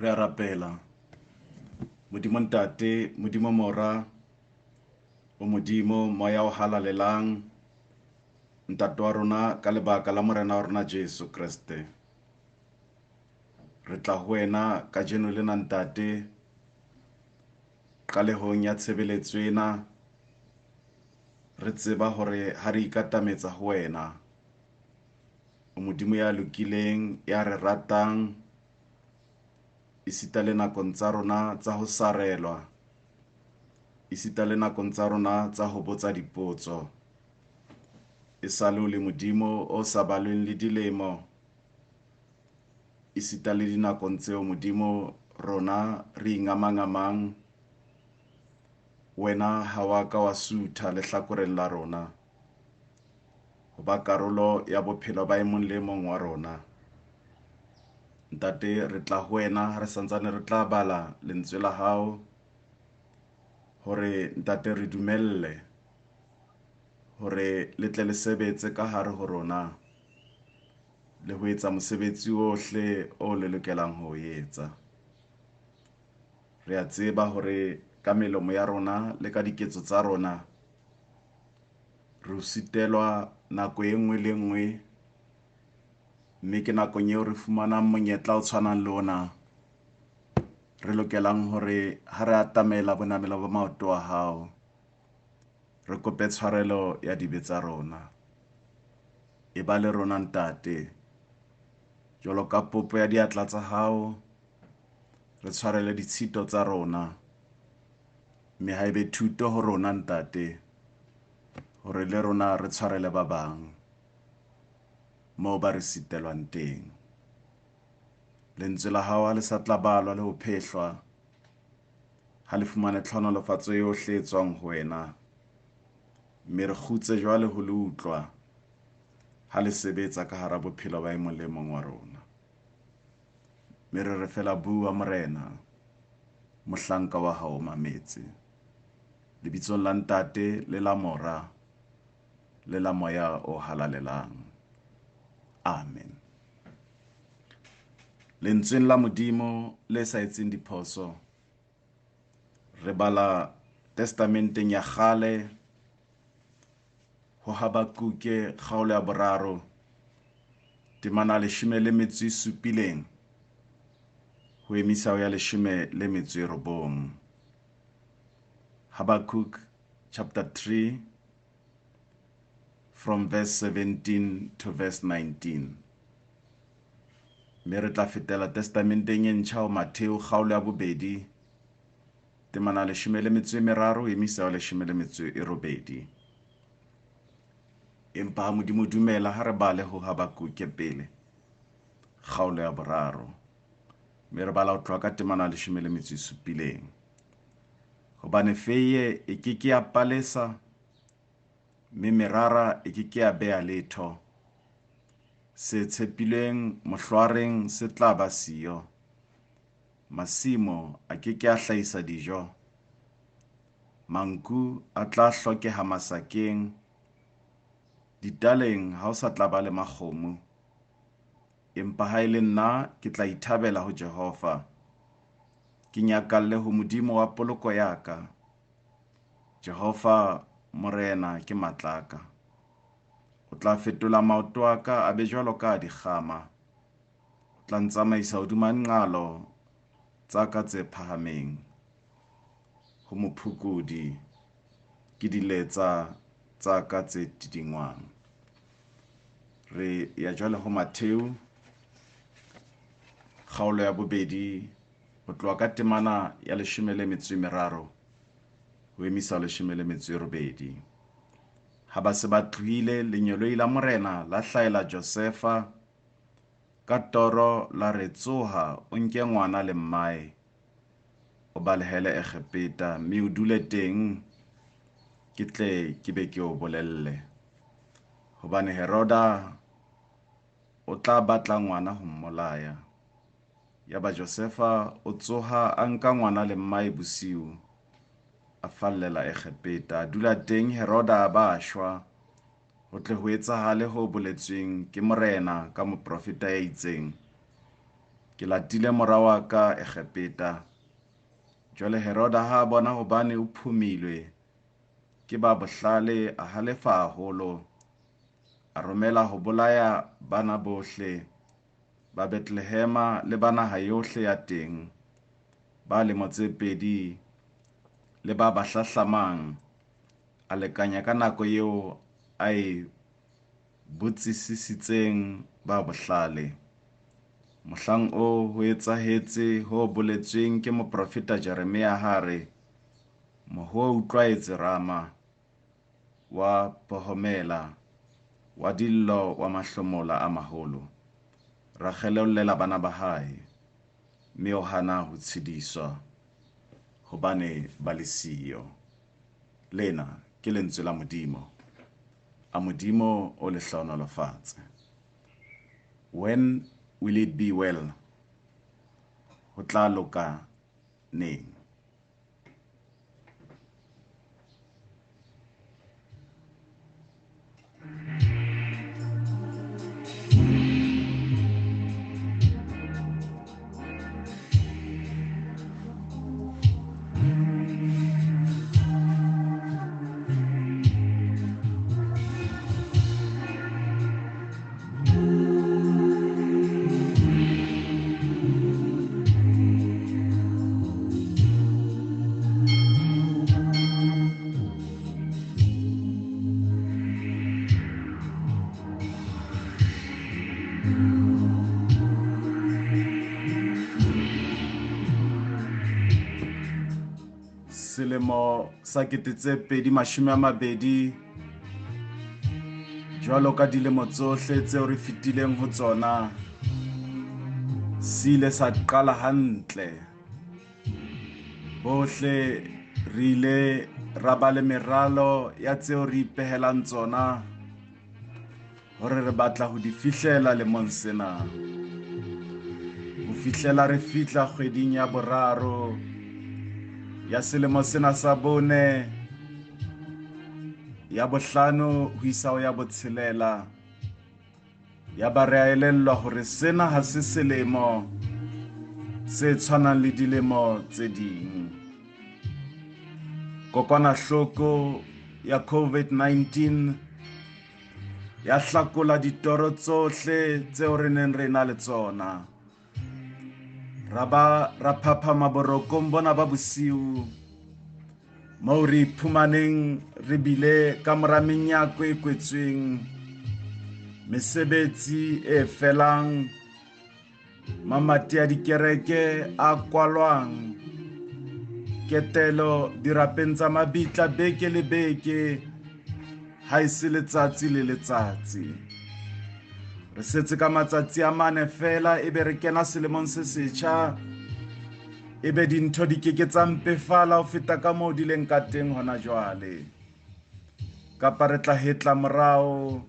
Re a rapela modimo ntate, modimo mora, o modimo moya o halalelang ntate wa rona ka lebaka la morena wa rona Jesu Kriste. Re tla ho wena ka jeno lena ntate qalehong ya tshebeletso ena, re tseba hore ha re ikatametsa ho wena o modimo ya lokileng, ya re ratang isita le nakong tsa rona tsa ho sarelwa, isita le nakong tsa rona tsa ho botsa dipotso. E sale o le modimo o sa balweng le dilemo, isita le dinakong tseo modimo rona re ingamangamang, wena ha wa ka wa sutha lehlakoreng la rona ho ba karolo ya bophelo ba emong le mong wa rona. Ntate, re tla ho wena re santsane re tla bala lentswe la hao hore ntate re dumelle hore le tle le sebetse ka hare ho rona le ho etsa mosebetsi ohle o le lokelang ho etsa. Re a tseba hore ka melomo ya rona le ka diketso tsa rona re o sitelwa nako e nngwe le nngwe, mme ke nakong eo re fumanang monyetla o tshwanang le ona re lokelang hore ha re atamela bonamela ba maoto a hao re kope tshwarelo ya dibe tsa rona. E ba le rona ntate, jwalo ka popo ya diatla tsa hao, re tshwarele ditshito tsa rona, mme ha ebe thuto ho rona ntate hore le rona re tshwarele ba bang moo ba re sitelwang teng. Lentswe la hao ha le sa tla balwa le ho phehlwa, ha le fumane tlhonolofatso yohle e tswang ho wena, mme re kgutse jwale ho le utlwa ha le sebetsa ka hara bophelo ba emong le mong wa rona. Mme re fela bua morena, mohlanka wa hao mametse, lebitsong la ntate le la mora le la moya o halalelang. Amen. Lentsweng la modimo le sa etseng diphoso, re bala testamenteng ya kgale ho Habakuke kgaolo ya 3 temana 17 ho emisa ho ya 19. Habakkuk chapter 3 from verse 17 to verse 19. Mme re tla fetela testamenteng e ntjha ho Matheo kgaolo ya 2 temana 13 ho emisa ho 18. Empa ha modimo dumela ha re bale ho Habakuke pele kgaolo ya 3, mme re bala ho tloha ka temana 17. Hobane feye e keke ya palesa, mme merara e keke ya beha letho. Se tshepileng mohlwareng se tla ba siyo, masimo a keke a hlahisa dijo, manku a tla hlokeha masakeng, ditaleng ha o sa tla ba le makgomo. Empa ha e le nna ke tla ithabela ho Jehova, ke nyakalle ho modimo wa poloko ya ka. Jehova morena ke matlaka, o tla fetola maoto a ka a be jwalo ka dikgama, o tla ntsamaisa hodima nqalo tsa ka tse phahameng. Ho mophukudi ke diletsa tsa ka tse tidingwang. Re ya jwale ho Matheo kgaolo ya 2 ho tloha ka temana ya 13 ho emisa 18. Ha ba se ba tlohile, lenyoloi la morena la hlahela Josefa ka toro, la re tsoha o nke ngwana le mmae o balehele Egepeta, mme o dule teng ke tle ke be ke o bolelle, hobane Heroda o tla batla ngwana ho mmolaya. Yaba Josefa o tsoha a nka ngwana le mmae bosiu, a fallela Egepeta, a dula teng Heroda a ba shwa, ho tle ho etsahale ho boletsweng ke morena ka moprofeta ya itseng, ke latile mora wa ka Egepeta. Jwale Heroda ha bona hobane o phumilwe ke ba bohlale a halefa haholo, a romela ho bolaya bana bohle ba Bethlehema le bana ha yohle ya teng, ba lemo tse 2 le ba bahlahlamang, a lekanya ka nako eo a e botsisisitseng ba bohlale. Mohlang o ho etsahetse ho boletsweng ke moprofeta Jeremia hare, mohu o utlwaetse Rama, wa pohomela, wa dillo wa mahlomola a maholo. Rachele o llela bana ba hae, mme o hana ho tshediswa hobane ba le siyo. Lena ke lentswe la Modimo, a Modimo o le hlohonolofatse. When will it be well? Ho tla loka neng? Selemo sa 2020, jwalo ka dilemo tsohle tseo re fetileng ho tsona, se ile sa qala hantle. Bohle re ile ra ba le meralo ya tseo re ipehelang tsona hore re batla ho di fihlela lemong sena. Ho fihlela re fihla kgweding ya boraro ya selemo sena sa bone, ya bohlano ho isa ho ya botshelela, ya ba re a elellwa hore sena ha se selemo se tshwanang le dilemo tse ding. Kokwanahloko ya COVID-19 ya hlakola ditoro tsohle tseo re neng re na le tsona. Ra phaphama borokong bona ba bosiu, moo re iphumaneng re bile ka mora menyako e kwetsweng, mesebetsi e felang, mamati a dikereke a kwalwang, ketelo dirapeng tsa mabitla beke le beke, ha e se letsatsi le letsatsi. Re setse ka matsatsi a 4 fela ebe re kena selemong se setjha, ebe dintho di keke tsa mpefala ho feta ka moo di leng ka teng hona jwale. Kapa re tla hetla morao,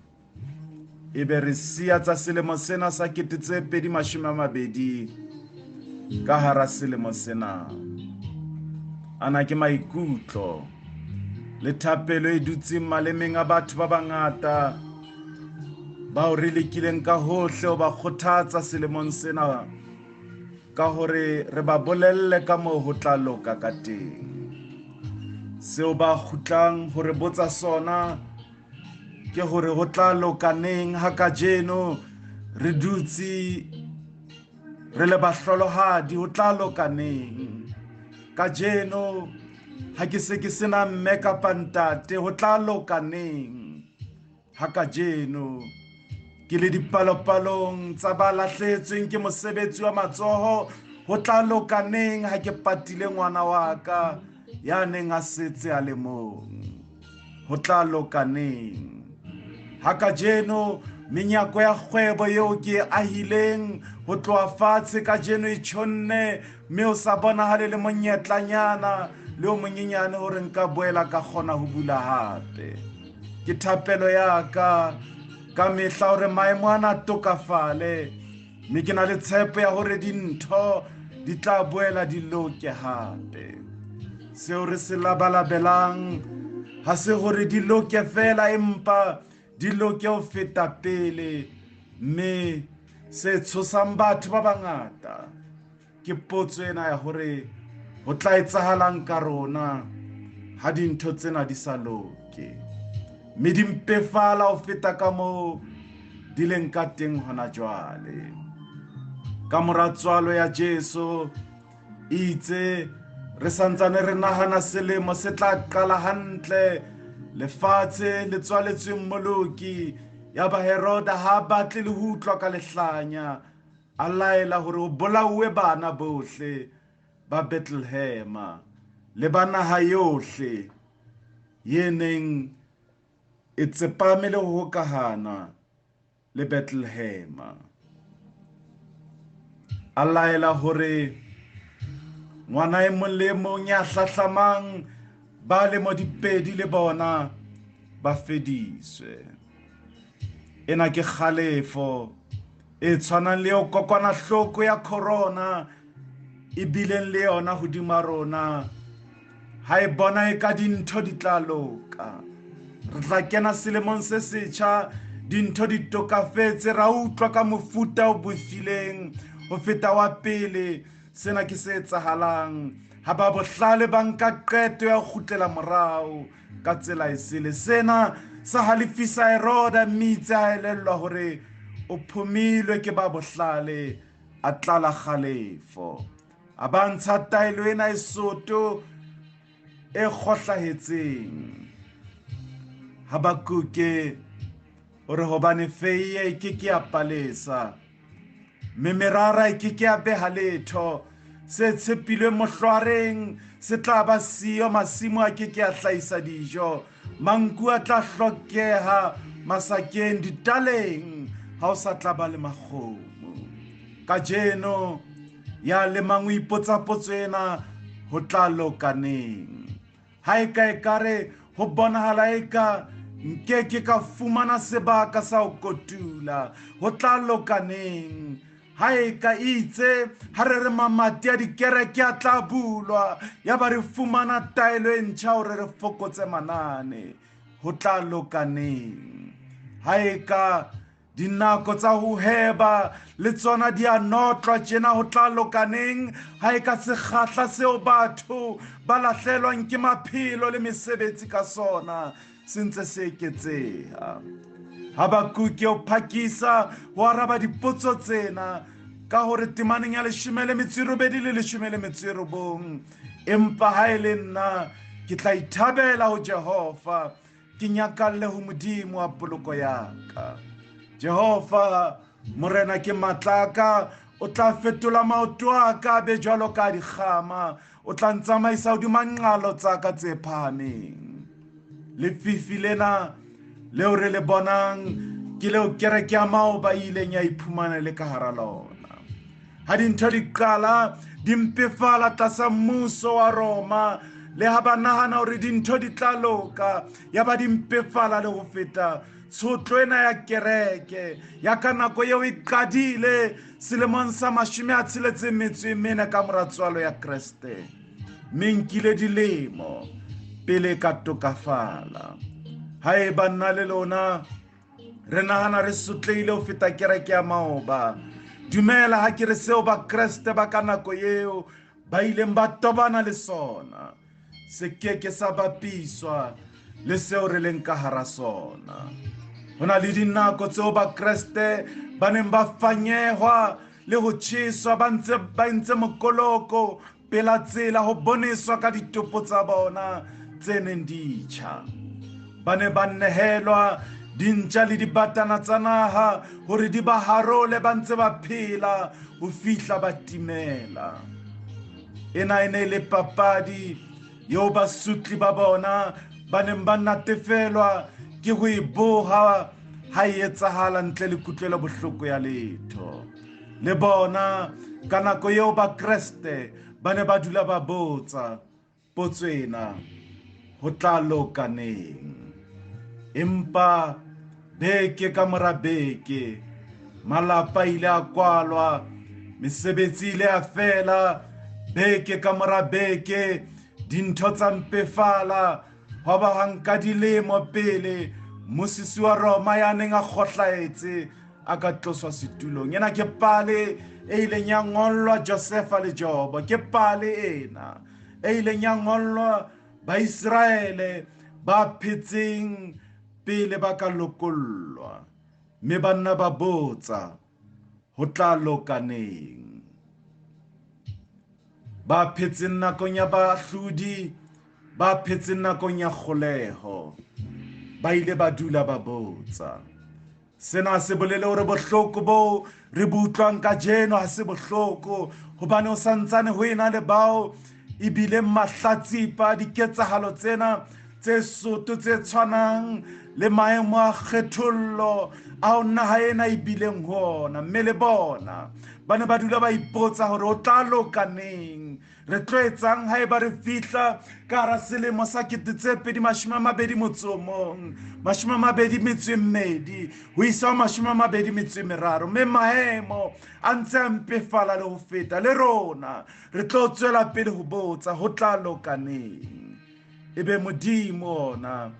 ebe re siya tsa selemo sena sa 2020 ka hara selemo sena. Ana ke maikutlo le thapelo e dutseng malemeng a batho ba bangata bao re lekileng ka hohle ho ba kgothatsa selemong sena, ka hore re ba bolelle ka moo ho tla loka ka teng. Seo ba kgutlang hore botsa sona ke hore ho tla loka neng ha kajeno re dutse re le bahlolohadi, ho tla loka neng kajeno ha ke se ke sena mme kapa ntate, ho tla loka neng ha kajeno ke le dipalopalong tsa ba lahlehetsweng ke mosebetsi wa matsoho, ho tla loka neng ha ke patile ngwana wa ka ya neng a setse a le mong, ho tla loka neng ha kajeno menyako ya kgwebo eo ke ahileng ho tloha fatshe kajeno e tjhonne, mme o sa bonahale le monyetlanyana le o monyenyane hore nka boela ka kgona ho bula hape. Ke thapelo ya ka mehla hore maemo ana tokafale, mme ke na le tshepo ya hore dintho di tla boela di loke hape. Seo re se labalabelang ha se hore di loke fela, empa di loke ho feta pele, mme se tshosang batho ba bangata ke potso ena ya hore ho tla etsahalang ka rona ha dintho tsena di sa loke, mme di mpefala ho feta ka moo di leng ka teng hona jwale. Ka mora tswalo ya Jesu itse re santsane re nahana selemo se tla qala hantle, lefatshe le tswaletsweng moloki, ya ba Heroda ha batle le ho utlwa ka lehlanya, a laela hore ho bolauwe bana bohle ba Bethlehema le ba naha yohle ye neng e tsepame le ho hokahana le Bethlehema. A laela hore ngwana e mong le mong ya hlahlamang ba le mo dipedi le bona ba fediswe. Ena ke kgalefo e tshwanang le yo kokwanahloko ya corona e bileng le yona hodima rona. Ha e bona e ka dintho di tla loka, re tla kena selemong se setjha, dintho di tokafetse, ra utlwa ka mofuta o bohlileng ho feta wa pele. Sena ke se etsahalang ha ba bohlale ba nka qeto ya kgutlela morao ka tsela e sele. Sena sa halefisa Heroda, mitse a elellwa hore o phomilwe ke ba bohlale, a tlala kgalefo, a bantsha taelo ena e soto e kgohlahetseng. Habakuke ore hobane feiye e ke ya palesa, mme merara e ke ya beha letho, se tshepilwe mohlwareng se tla ba siyo, masimo a ke ya hlahisa dijo, manku a tla hlokeha masakeng, ditaleng ha o sa tla ba le makgomo. Kajeno ya lemang o ipotsa potso ena, ho tla loka neng? Ha e ka ekare ho bonahala eka nkeke ka fumana sebaka sa ho kotula, ho tla loka neng? Ha e ka itse ha re mamati a dikereke a tla bulwa, ya ba re fumana taelo e ntjha hore re fokotse manane, ho tla loka neng? Ha e ka dinako tsa ho heba le tsona di a notlwa tjena, ho tla loka neng? Ha e ka sekgahla seo batho ba lahlelwang ke maphelo le mesebetsi ka sona se ntse se eketseha. Habakuke o phakisa ho araba dipotso tsena ka hore temaneng ya 12 le 19, empa ha e le nna ke tla ithabela ho Jehova, ke nyakalle ho Modimo wa poloko ya ka. Jehova morena ke matlaka, o tla fetola maoto a ka be jwalo ka dikgama, o tla ntsamaisa hodima nqalo tsa ka tse phahameng. Lefifi lena leo re le bonang ke leo kereke ya Maoba ileng ya iphumana le ka hara lona. Ha dintho di qala di mpefala tlasa mmuso wa Roma, le ha ba nahana hore dintho di tla loka, ya ba di mpefala le ho feta. Tshotlo ena ya kereke ya ka nako eo e qadile selemong sa 64 ka mora tswalo ya Kreste, mme nkile dilemo pele ka tokafala. Ha e ba nna le lona re nahana re sotlehile ho feta kereke ya Maoba, dumela ha ke re seo ba Kreste ba ka nako eo ba ileng ba tobana le sona se keke sa bapiswa le seo re leng ka hara sona. Hona le dinako tseo ba Kreste ba neng ba fanyehwa le ho tjheswa, ba ntse mokoloko pela tsela ho boneswa ka ditopo tsa bona tse neng di tjha. Ba ne ba nehelwa dintja le dibatana tsa naha hore di ba harole ba ntse ba phela ho fihla ba timela. Ena e ne le papadi eo basutli ba bona ba neng ba natefelwa ke ho e boha ha e etsahala ntle le kutlwelo bohloko ya letho. Le bona ka nako eo ba Kreste ba ne ba dula ba botsa potso ena, ho tla loka neng? Empa beke ka mora beke malapa ile a kwalwa, mesebetsi ile a fela, beke ka mora beke dintho tsa mpefala, ha ba hanka dilemo pele mosisi wa Roma ya neng a kgohlahetse a ka tloswa setulong. Ena ke pale e ileng ya ngollwa Josefa le Job, ke pale ena e ileng ya ngollwa Baisraele ba phetseng pele ba ka lokollwa, mme banna ba botsa ho tla loka neng. Ba phetseng nakong ya bahlodi, ba phetseng nakong ya kgoleho, ba ile ba dula ba botsa. Sena se bolele hore bohloko bo re butlwang ka jeno ha se bohloko, hobane o santsane ho ena le bao ebile mahlatsipa diketsahalo tsena tse soto tse tshwanang le maemo a kgethollo ao naha ena e bileng ho ona, mme le bona ba ne ba dula ba ipotsa hore o tla loka neng. Re tlo etsang ha eba re fihla ka hara selemo sa 2021 ho isa ho 2023, mme maemo a ntse a mpefala le ho feta. Le rona re tlo tswela pele ho botsa ho tla loka neng. Ebe Modimo ona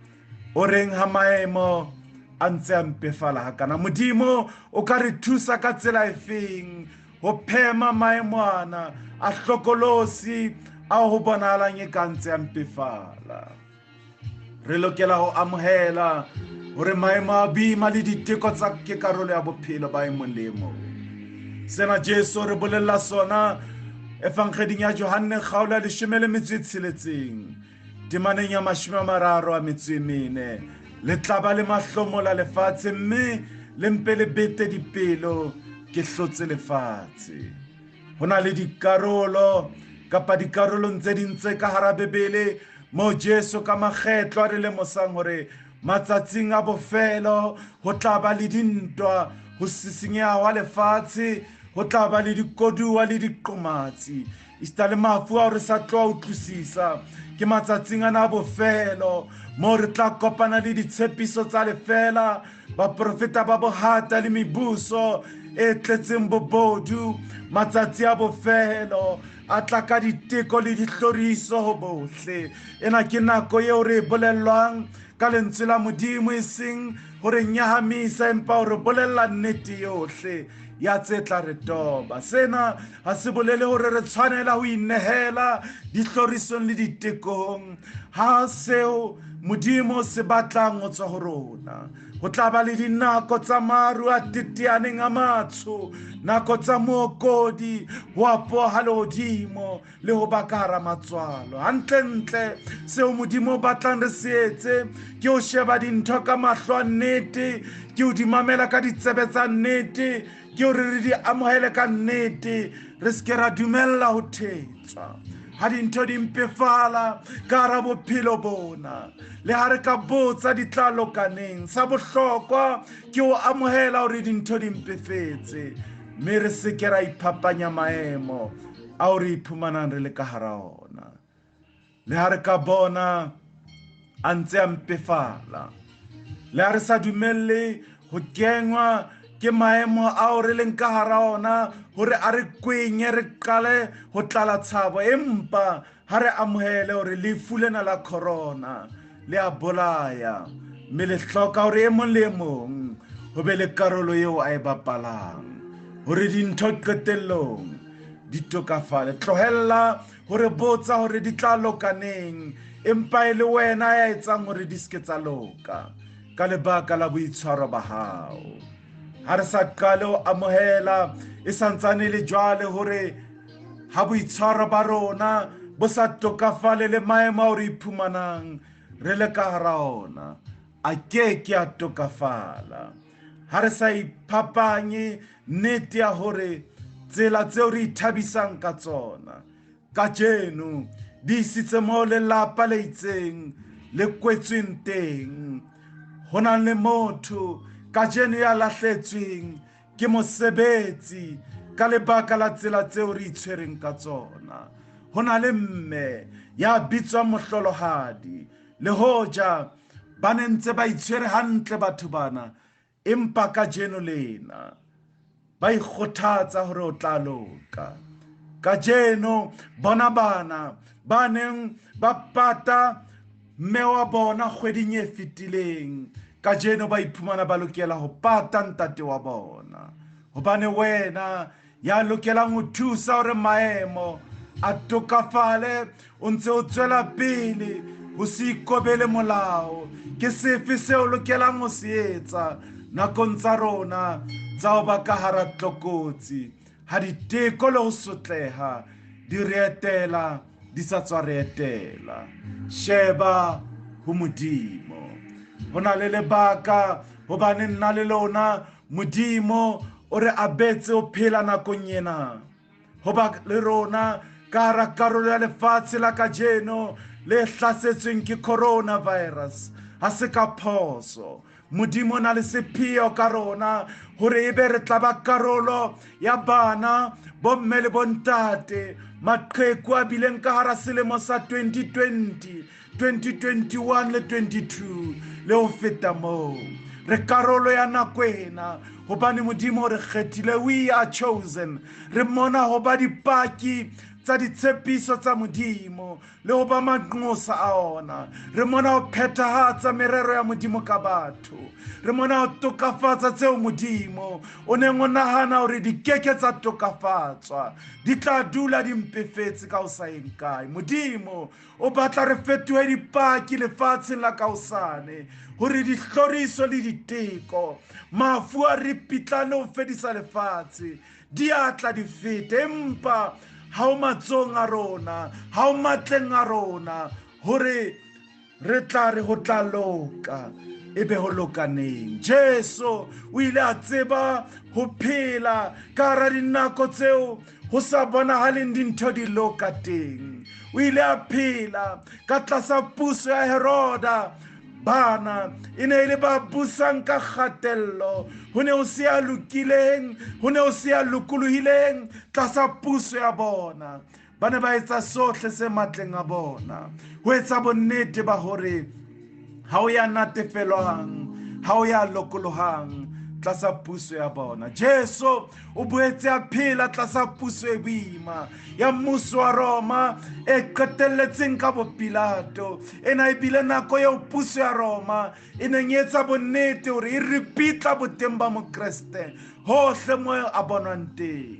o reng ha maemo a ntse a mpefala hakana? Modimo o ka re thusa ka tsela e feng ho phema maemo ana a hlokolosi a ho bonahalang e ka ntse a mpefala? Re lokela ho amohela hore maemo a boima le diteko tsa ke karolo ya bophelo ba emong le emong. Sena Jesu re bolella sona Evangeling ya Johanne kgaolo ya 16 temaneng ya 34, le tlaba le mahlomola lefatshe, mme le mpe le bete dipelo ke hlotse lefatshe. Ho na le dikarolo kapa dikarolong tse ding tse ka hara Bebele mo Jesu ka makgetlo a re lemosang hore matsatsing a bofelo ho tla ba le dintwa, ho sisinyeha wa lefatshe, ho tla ba le dikoduwa le diqomatsi. Ista le mafu a re sa tlo utlwisisa ke matsatsing ana a bofelo mo re tla kopana le ditshepiso tsa lefela, baprofeta ba bohata le mebuso e tletseng bobodu. Matsatsi a bofelo a tla ka diteko le dihloriso ho bohle. Ena ke nako eo re bolellwang ka lentswe la Modimo, e seng hore nyahamisa, empa hore bolella nnete yohle ya tse tla re toba. Sena ha se bolele hore re tshwanela ho inehela dihlorisong le ditekong. Ha seo Modimo se batlang ho tswa ho rona. Ho tla ba le dinako tsa maru a teteaneng a matsho, nako tsa mookodi, ho apoha lehodimo le ho ba ka hara matswalo. Hantlentle seo Modimo batlang re se etse ke ho sheba dintho ka mahlo a nnete, ke ho di mamela ka ditsebe tsa nnete, ke hore re di amohele ka nnete, re seke ra dumella ho thetswa ha dintho di mpefala ka hara bophelo bona. Le ha re ka botsa di tla loka neng, sa bohlokwa ke ho amohela hore dintho di mpefetse, mme re seke ra iphapanya maemo ao re iphumanang re le ka hara ona. Le ha re ka bona a ntse a mpefala, le ha re sa dumelle ho kengwa ke maemo ao re leng ka hara ona hore a re kwenye re qale ho tlala tshabo, empa ha re amohele hore lefu lena la corona le a bolaya, mme le hloka hore e mong le mong ho be le karolo eo a e bapalang hore dintho qetellong di tokafale. Tlohella hore botsa hore di tla loka neng, empa e le wena ya etsang hore di ske tsa loka ka lebaka la boitshwaro ba hao. Ha re sa qale ho amohela e santsane le jwale hore ha boitshwaro ba rona bo sa tokafale le maemo ao re iphumanang re le ka hara ona a ke a tokafala. Ha re sa iphapanye nnete ya hore tsela tseo re ithabisang ka tsona kajeno di isitse mo lelapa le itseng le kwetsweng teng. Ho na le motho kajeno ya lahletsweng ke mosebetsi ka lebaka la tsela tseo re itshwereng ka tsona. Ho na le mme ya bitswang mohlolohadi, le hoja ba ne ntse ba itshwere hantle batho bana, empa kajeno lena ba ikgothatsa hore o tla loka. Kajeno bona bana ba neng ba pata mme wa bona kgweding e fetileng ka jeno ba iphumana ba lokela ho pata ntate wa bona, hobane wena ya lokelang ho thusa hore maemo a tokafale, o ntse o tswela pele ho se ikobele molao. Ke sefe seo lokelang ho se etsa nakong tsa rona tsa ho ba ka hara tlokotsi, ha diteko le ho sotleha di re etela di sa tswa re etela? Sheba ho Modimo. Ho na le lebaka hobane nna le lona Modimo o re abetse o phela nakong ena, hoba le rona ka hara karolo ya lefatshe la kajeno le hlasetsweng ke coronavirus. Ha se ka phoso, Modimo na le sepheo ka rona hore ebe re tla ba karolo ya bana, bomme le bontate, maqheku a bileng ka hara selemo sa 2020, 2021 le 22 le ho feta moo. Re karolo ya nako ena hobane Modimo re kgethile, we are chosen. Re mona ho ba dipaki tsa ditshepiso tsa Modimo le ho ba manqosa a ona. Re mona ho phethahatsa merero ya Modimo ka batho. Re mona ho tokafatsa tseo Modimo o neng o nahana hore di keke tsa tokafatswa, di tla dula di mpefetse ka hosane kae. Modimo o batla re fetohe dipaki lefatsheng la ka hosane, hore dihloriso le diteko, mafu a ripitlane ho fedisa lefatshe, di atla di fete. Empa ha o matsong a rona, ha o matleng a rona, hore re tla re ho tla loka, ebe ho lokaneng. Jesu o ile a tseba ho phela ka hara dinako tseo ho sa bonahaleng dintho di loka teng. O ile a phela ka tlasa puso ya Heroda. Bana e ne le ba busang ka kgatello, ho ne o se a lokileng, ho ne o se a lokolohileng tlasa puso ya bona. Ba ne ba etsa sohle se matleng a bona ho etsa bonnete ba hore ha o ya natefelwang, ha o ya lokolohang tlasa puso ya bona. Jesu o boetse a phela tlasa puso e boima ya mmuso wa Roma e qetelletseng ka bopilato. Ena e bile nako eo puso ya Roma e neng etsa bonnete hore e ripitla boteng ba Mokreste hohle moo a bonwang teng.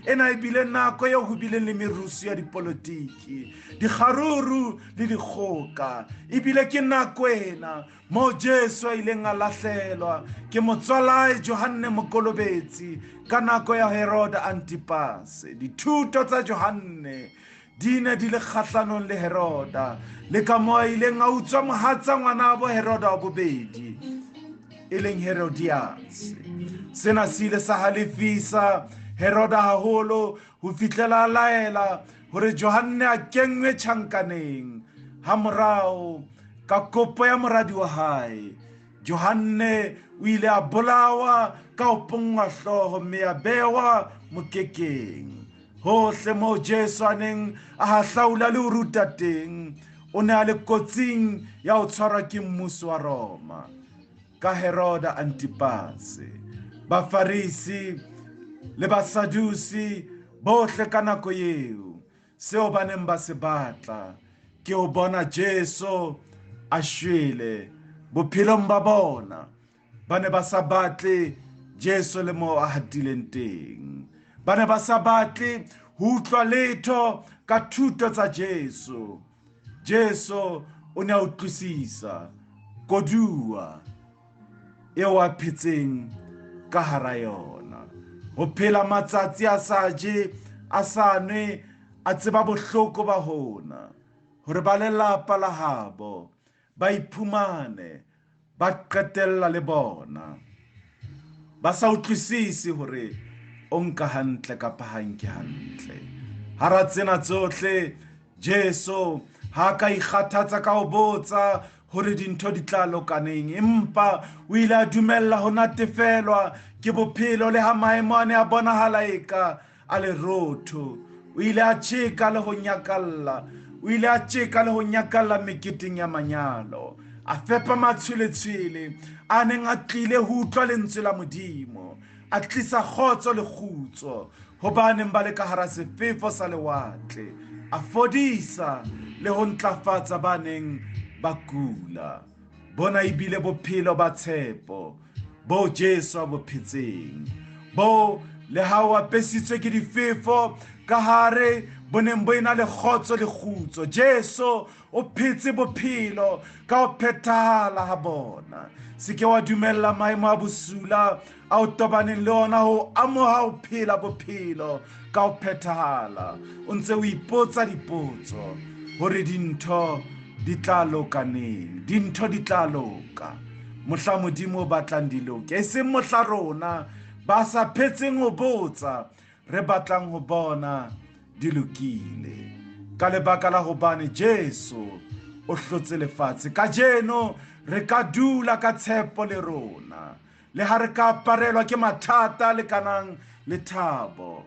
Ena e bile nako eo ho bileng le merusu ya dipolotiki, dikgaruru le dikgoka. E bile ke nako ena moo Jesu a ileng a lahlelwa ke motswalae Johanne Mokolobetsi ka nako ya Herode Antipas. Dithuto tsa Johanne di ne di le kgahlanong le Heroda, le ka moo a ileng a utswa mohatsa ngwana wa Heroda wa bobedi, e leng Herodias. Sena se ile sa halefisa Heroda haholo ho fihlela a laela hore Johanne a kenngwe tjhankaneng. Ha morao ka kopo ya moradi wa hae, Johanne o ile a bolawa ka ho pongwa hlooho, mme a bewa mokekeng. Hohle moo Jesu a neng a hahlaula le ho ruta teng, o ne a le kotsing ya ho tshwarwa ke mmuso wa Roma ka Herode Antipas. Bafarisi le Basadusi bohle ka nako eo, seo ba neng ba se batla ke ho bona Jesu a shwele bophelong ba bona. Ba ne ba sa batle Jesu le moo a hatileng teng. Ba ne ba sa batle ho utlwa letho ka thuto tsa Jesu. Jesu o ne a utlwisisa koduwa eo a phetseng ka hara yona. Ho phela matsatsi a sa je, a sa nwe, a tseba bohloko ba hona, hore ba lelapa la habo ba iphumane ba qetella le bona ba sa utlwisisi hore o nka hantle kapa ha nke hantle. Hara tsena tsohle Jesu ha ka ikgathatsa ka ho botsa hore dintho di tla lokaneng, empa o ile a dumella ho natefelwa ke bophelo le ha maemo a ne a bonahala eka a lerotho. O ile a tjeka le ho nyakalla, o ile a tjeka le ho nyakalla meketeng ya manyalo, a fepa matshweletshwele a neng a tlile ho utlwa lentswe la Modimo, a tlisa kgotso le kgutso ho baneng ba le ka hara sefefo sa lewatle, a fodisa le ho ntlafatsa ba neng ba kula. bona ebile bophelo ba tshepo bo Jesu a bo phetseng, bo le ha o apesitswe ke difefo ka hare boneng bo ena le kgotso le kgutso. Jesu o phetse bophelo ka o phethahala ha bona. Se ke wa dumella maemo a bosula a o tobaneng le ona ho amoha ho phela bophelo ka o phethahala. O ntse o ipotsa dipotso hore dintho di tla loka neng, dintho di tla loka mohla Modimo o batlang di loke, e seng mohla rona ba sa phetseng ho botsa re batlang ho bona di lokile. Ka lebaka la hobane Jesu o hlotse lefatshe, ka jeno re ka dula ka tshepo le rona, le ha re ka aparelwa ke mathata le kanang le thabo.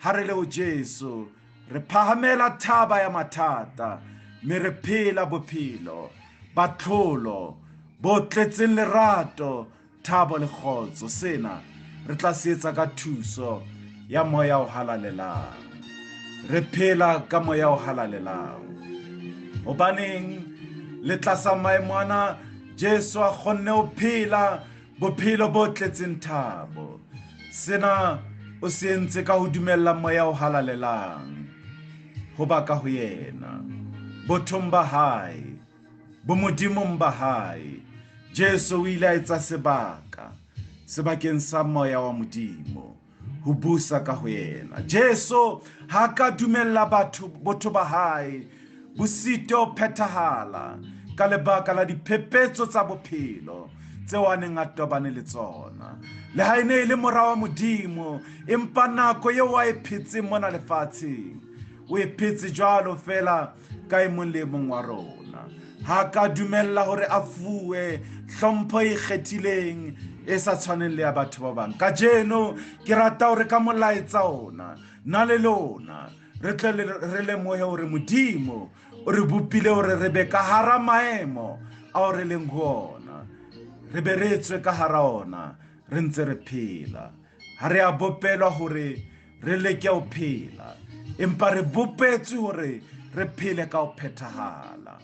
Ha re le ho Jesu re phahamela thaba ya mathata, mme re phela bophelo ba tlholo bo tletseng lerato, thabo le kgotso. Sena re tla se etsa ka thuso ya moya o halalelang. Re phela ka moya o halalelang hobaneng le tlasa maemo ana Jesu a kgonne ho phela bophelo bo tletseng thabo. Sena o se entse ka ho dumella moya o halalelang ho ba ka ho yena, bothong ba hae, bo modimong ba hae. Jesu o ile a etsa sebakeng sa moya wa Modimo ho busa ka ho yena. Jesu ha ka dumella botho ba hae bo sito ho phethahala ka lebaka la diphephetso tsa bophelo tseo a neng a tobane le tsona. Le ha e ne e le mora wa Modimo, empa nako eo a e phetseng mona lefatsheng o e phetse jwalo fela ka e mong le mong wa rona. Ha ka dumella hore a fuwe hlompho e kgethileng e sa tshwaneng le ya batho ba bang. Ka jeno ke rata hore ka molaetsa ona na le lona re tle re lemohe hore Modimo o re bopile hore re be ka hara maemo ao re leng ho ona, re be re etswe ka hara ona re ntse re phela. Ha re a bopelwa hore re leke ho phela, empa re bopetswe hore re phele ka ho phethahala.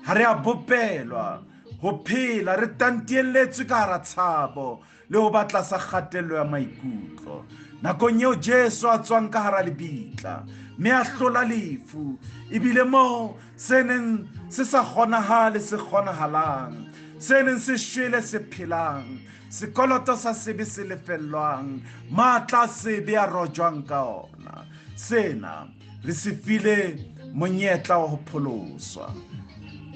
Ha re a bopelwa ho phela re tantielletswe ka hara tshabo le ho batla sa kgatello ya maikutlo. Nakong eo Jesu a tswang ka hara lebitla, mme a hlola lefu, ebile moo se neng se sa kgonahale se kgonahalang, se neng se shwele se phelang, sekoloto sa sebe se lefellwang, matla a sebe a rojwang ka ona. Sena re se file monyetla wa ho pholoswa.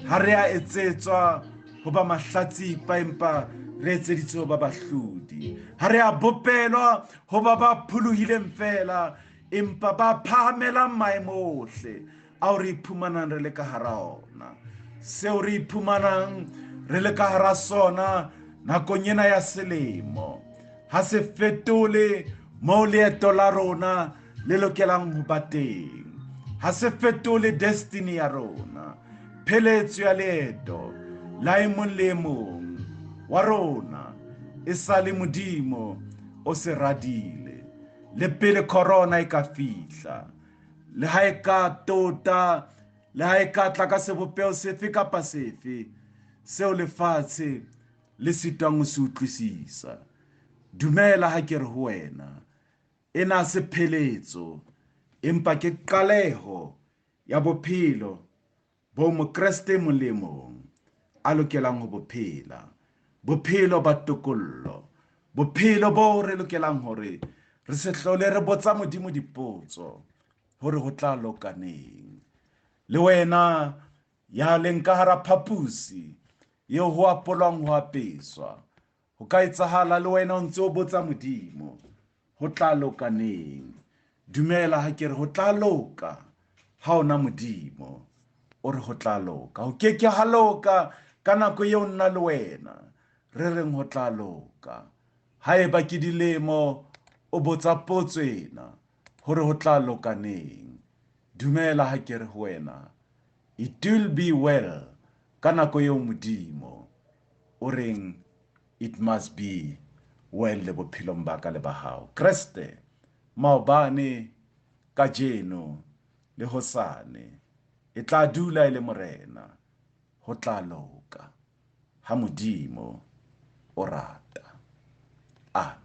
Ha re a etsetswa ho ba mahlatsipa, empa re etseditswe ho ba bahlodi. Ha re a bopelwa ho ba ba pholohileng fela, empa ba phahamelang maemo ohle ao re iphumanang re le ka hara ona. Seo re iphumanang re le ka hara sona nakong ena ya selemo ha se fetole moo leeto la rona le lokelang ho ba teng. Ha se fetole destiny ya rona, pheletso ya leeto la e mong le e mong wa rona e sa le Modimo o se radile. Le pele corona e ka fihla, le ha e ka tota, le ha e ka tla ka sebopeo sefe kapa sefe seo lefatshe le sitwang ho se utlwisisa. Dumela ha ke re ho wena, ena se pheletso empa ke qaleho ya bophelo bo mokreste mong le mong a lokelang ho bophela. Bophelo ba tokollo, bophelo bo re lokelang hore re se hlole re botsa Modimo dipotso hore ho tla loka neng. Le wena ya leng ka hara phapusi eo ho apolwang ho apeswa, ho ka etsahala le wena o ntse o botsa Modimo ho tla loka neng. Dumela ha ke re ho tla loka ha ona Modimo o re ho tla loka. Ho keke ha loka ka nako eo nna le wena re reng ho tla loka. Haeba ke dilemo o botsa potso ena hore ho tla loka neng, dumela ha ke re ho wena, it will be well ka nako eo Modimo o reng it must be well le bophelong ba ka le ba hao. Kreste maobane kajeno le hosane e tla dula e le morena, ho tla loka. ha Modimo o rata. Amen.